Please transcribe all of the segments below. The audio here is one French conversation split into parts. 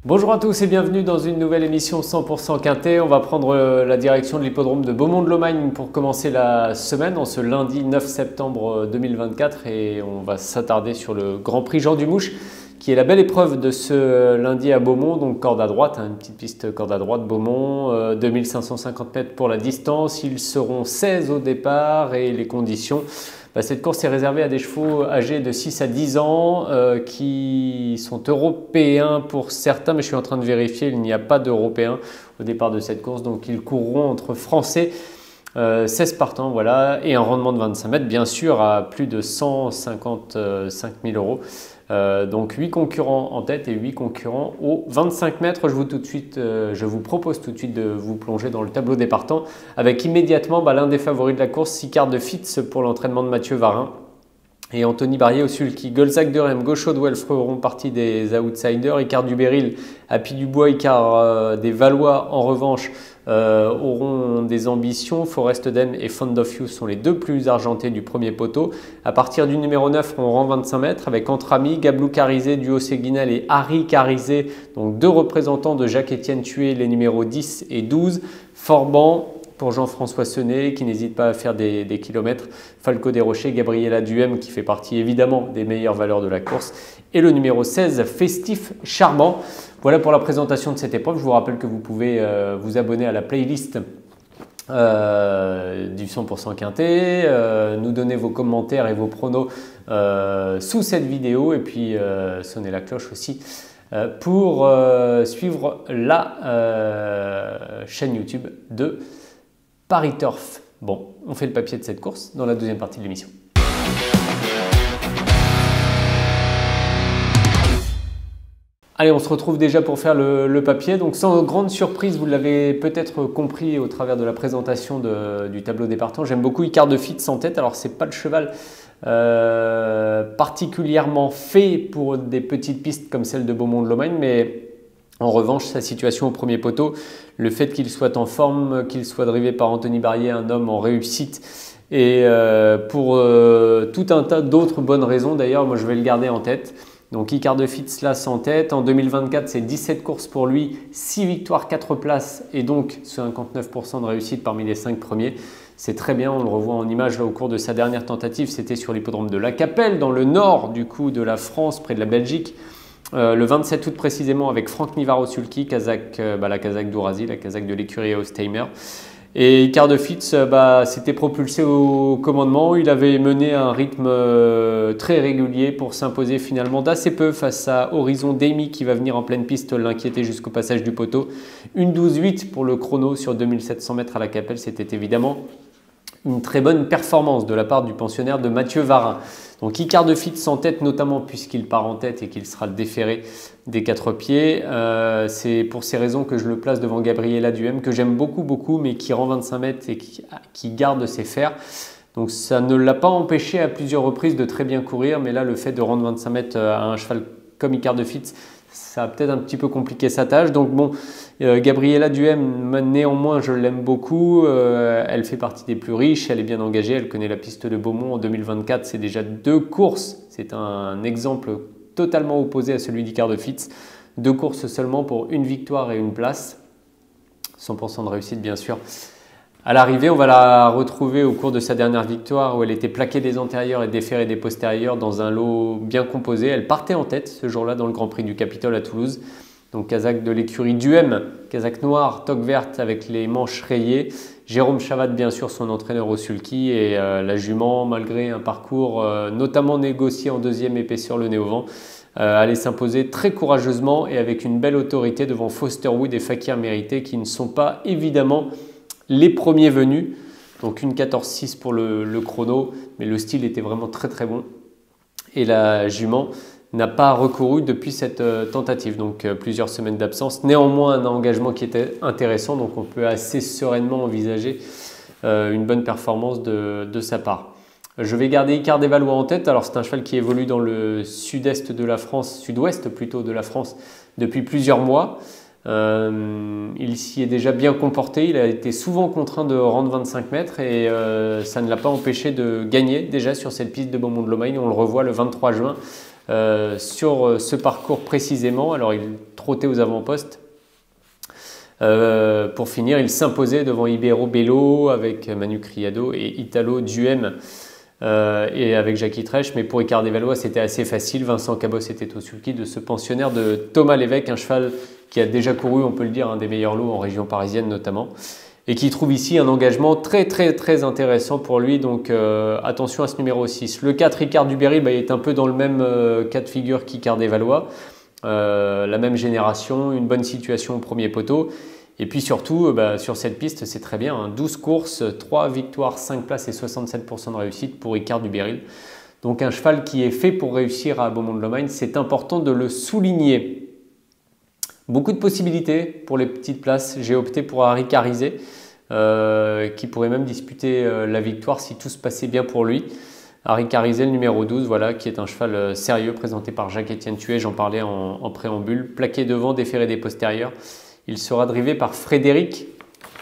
Bonjour à tous et bienvenue dans une nouvelle émission 100% Quintet. On va prendre la direction de l'hippodrome de Beaumont-de-Lomagne pour commencer la semaine en ce lundi 9 septembre 2024 et on va s'attarder sur le Grand Prix Jean Dumouche qui est la belle épreuve de ce lundi à Beaumont, donc corde à droite, une petite piste corde à droite Beaumont, 2550 mètres pour la distance, ils seront 16 au départ et les conditions. Cette course est réservée à des chevaux âgés de 6 à 10 ans qui sont européens pour certains, mais je suis en train de vérifier, il n'y a pas d'européens au départ de cette course, donc ils courront entre français, 16 partants, voilà, et un rendement de 25 mètres, bien sûr, à plus de 155 000 euros. Donc 8 concurrents en tête et 8 concurrents aux 25 mètres. Je vous propose tout de suite de vous plonger dans le tableau des partants avec immédiatement l'un des favoris de la course, Sicard de Fitz pour l'entraînement de Mathieu Varin. Et Anthony Barrier au sulky. Golzac de Rem, Gauchaud-Douel feront partie des outsiders. Icare du Béryl, Happy Dubois, Icare des Valois en revanche auront des ambitions. Forest Dem et Fond of You sont les deux plus argentés du premier poteau. À partir du numéro 9, on rend 25 mètres avec Entre Amis, Gablou Carizé, Duo Séguinal et Harry Carizé. Donc deux représentants de Jacques-Étienne Thué, les numéros 10 et 12. Forban pour Jean-François Senet qui n'hésite pas à faire des kilomètres, Falco des Rochers, Gabriela Duhem qui fait partie évidemment des meilleures valeurs de la course et le numéro 16 Festif Charmant. Voilà pour la présentation de cette épreuve. Je vous rappelle que vous pouvez vous abonner à la playlist du 100% Quintet, nous donner vos commentaires et vos pronos sous cette vidéo et puis sonner la cloche aussi pour suivre la chaîne YouTube de Paris Turf. Bon, on fait le papier de cette course dans la deuxième partie de l'émission. Allez, on se retrouve déjà pour faire le papier. Donc sans grande surprise, vous l'avez peut-être compris au travers de la présentation du tableau des partants. J'aime beaucoup Icare de Fitz en tête. Alors c'est pas le cheval particulièrement fait pour des petites pistes comme celle de Beaumont-de-Lomagne, mais en revanche, sa situation au premier poteau, le fait qu'il soit en forme, qu'il soit drivé par Anthony Barrier, un homme en réussite, et pour tout un tas d'autres bonnes raisons, d'ailleurs, moi je vais le garder en tête. Donc Icare de Fitz là en tête, en 2024 c'est 17 courses pour lui, 6 victoires, 4 places et donc 59% de réussite parmi les 5 premiers. C'est très bien, on le revoit en image là au cours de sa dernière tentative, c'était sur l'hippodrome de La Capelle dans le nord du coup de la France, près de la Belgique. Le 27 août précisément avec Franck Nivard au sulky, la Kazakh d'Ourazi, la Kazakh de l'écurie Hosteimer. Et Icare de Fitz s'était propulsé au commandement, il avait mené un rythme très régulier pour s'imposer finalement d'assez peu face à Horizon Demi qui va venir en pleine piste l'inquiéter jusqu'au passage du poteau. Une 12-8 pour le chrono sur 2700 mètres à La Capelle, c'était évidemment une très bonne performance de la part du pensionnaire de Mathieu Varin. Donc Icare de Fitz en tête notamment puisqu'il part en tête et qu'il sera le déféré des 4 pieds. C'est pour ces raisons que je le place devant Gabriela Duhem que j'aime beaucoup mais qui rend 25 mètres et qui garde ses fers. Donc ça ne l'a pas empêché à plusieurs reprises de très bien courir, mais là le fait de rendre 25 mètres à un cheval comme Icare de Fitz, ça a peut-être un petit peu compliqué sa tâche. Donc bon, Gabriela Duhem, néanmoins, je l'aime beaucoup. Elle fait partie des plus riches, elle est bien engagée, elle connaît la piste de Beaumont en 2024. C'est déjà 2 courses. C'est un exemple totalement opposé à celui d'Icare de Fitz. 2 courses seulement pour une victoire et une place. 100% de réussite, bien sûr. À l'arrivée, on va la retrouver au cours de sa dernière victoire où elle était plaquée des antérieurs et déférée des postérieurs dans un lot bien composé. Elle partait en tête ce jour-là dans le Grand Prix du Capitole à Toulouse. Donc Kazakh de l'écurie Duhem, Kazakh noir, toque verte avec les manches rayées. Jérôme Chavat, bien sûr, son entraîneur au sulky. Et la jument, malgré un parcours notamment négocié en deuxième épaisseur le nez au vent, allait s'imposer très courageusement et avec une belle autorité devant Fosterwood et Fakir Mérité qui ne sont pas évidemment les premiers venus. Donc une 14-6 pour le chrono, mais le style était vraiment très bon. Et la jument n'a pas recouru depuis cette tentative, donc plusieurs semaines d'absence. Néanmoins, un engagement qui était intéressant, donc on peut assez sereinement envisager une bonne performance de sa part. Je vais garder Icare des Valois en tête. Alors c'est un cheval qui évolue dans le sud-est de la France, sud-ouest plutôt de la France, depuis plusieurs mois. Il s'y est déjà bien comporté, il a été souvent contraint de rendre 25 mètres et ça ne l'a pas empêché de gagner déjà sur cette piste de Beaumont-de-Lomagne. On le revoit le 23 juin sur ce parcours précisément. Alors il trottait aux avant-postes. Pour finir, il s'imposait devant Ibero Bello avec Manu Criado et Italo Duhem et avec Jackie Trèche. Mais pour Ricard Desvalois, c'était assez facile. Vincent Cabos était au sulky de ce pensionnaire de Thomas Lévesque, un cheval qui a déjà couru, on peut le dire, un des meilleurs lots en région parisienne notamment, et qui trouve ici un engagement très intéressant pour lui. Donc attention à ce numéro 6. Le 4, Ricard Duberry, il est un peu dans le même cas de figure qu'Ricard Desvalois. La même génération, une bonne situation au premier poteau. Et puis surtout, sur cette piste, c'est très bien. 12 courses, 3 victoires, 5 places et 67% de réussite pour Ricard Duberry. Donc un cheval qui est fait pour réussir à Beaumont-de-Lomagne, c'est important de le souligner. Beaucoup de possibilités pour les petites places. J'ai opté pour Harry Carizet, qui pourrait même disputer la victoire si tout se passait bien pour lui. Harry Carizet, le numéro 12, voilà, qui est un cheval sérieux présenté par Jacques-Étienne Thuet, j'en parlais en préambule. Plaqué devant, déféré des postérieurs. Il sera drivé par Frédéric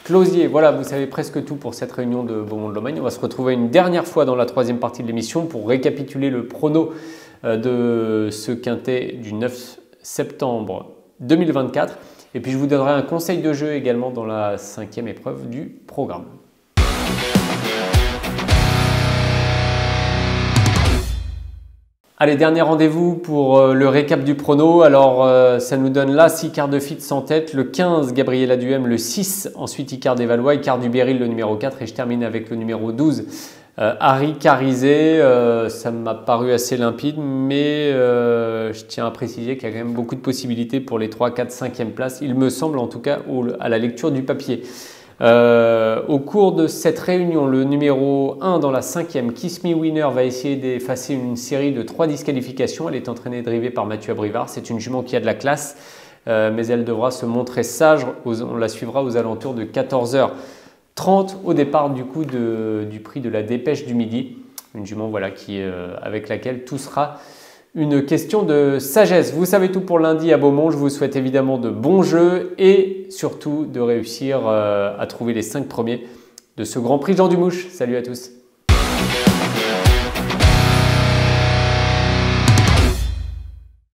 Closier. Voilà, vous savez presque tout pour cette réunion de Beaumont-de-Lomagne. On va se retrouver une dernière fois dans la troisième partie de l'émission pour récapituler le prono de ce quintet du 9 septembre 2024. Et puis je vous donnerai un conseil de jeu également dans la 5e épreuve du programme. Allez, dernier rendez-vous pour le récap du prono. Alors, ça nous donne là 6 quarts de fit en tête. Le 15, Gabriela Duhem. Le 6, ensuite Ricard Desvalois. Ricard Duberry, le numéro 4. Et je termine avec le numéro 12, Harry Carizet. Ça m'a paru assez limpide, mais je tiens à préciser qu'il y a quand même beaucoup de possibilités pour les 3, 4, 5e places. Il me semble en tout cas à la lecture du papier. Au cours de cette réunion, le numéro 1 dans la 5e, Kiss Me Winner, va essayer d'effacer une série de 3 disqualifications. Elle est entraînée et drivée par Mathieu Abrivard. C'est une jument qui a de la classe, mais elle devra se montrer sage. On la suivra aux alentours de 14h30 au départ du coup du prix de la Dépêche du Midi. Une jument voilà, avec laquelle tout sera une question de sagesse. Vous savez tout pour lundi à Beaumont. Je vous souhaite évidemment de bons jeux et surtout de réussir à trouver les 5 premiers de ce Grand Prix Jean Dumouche. Salut à tous.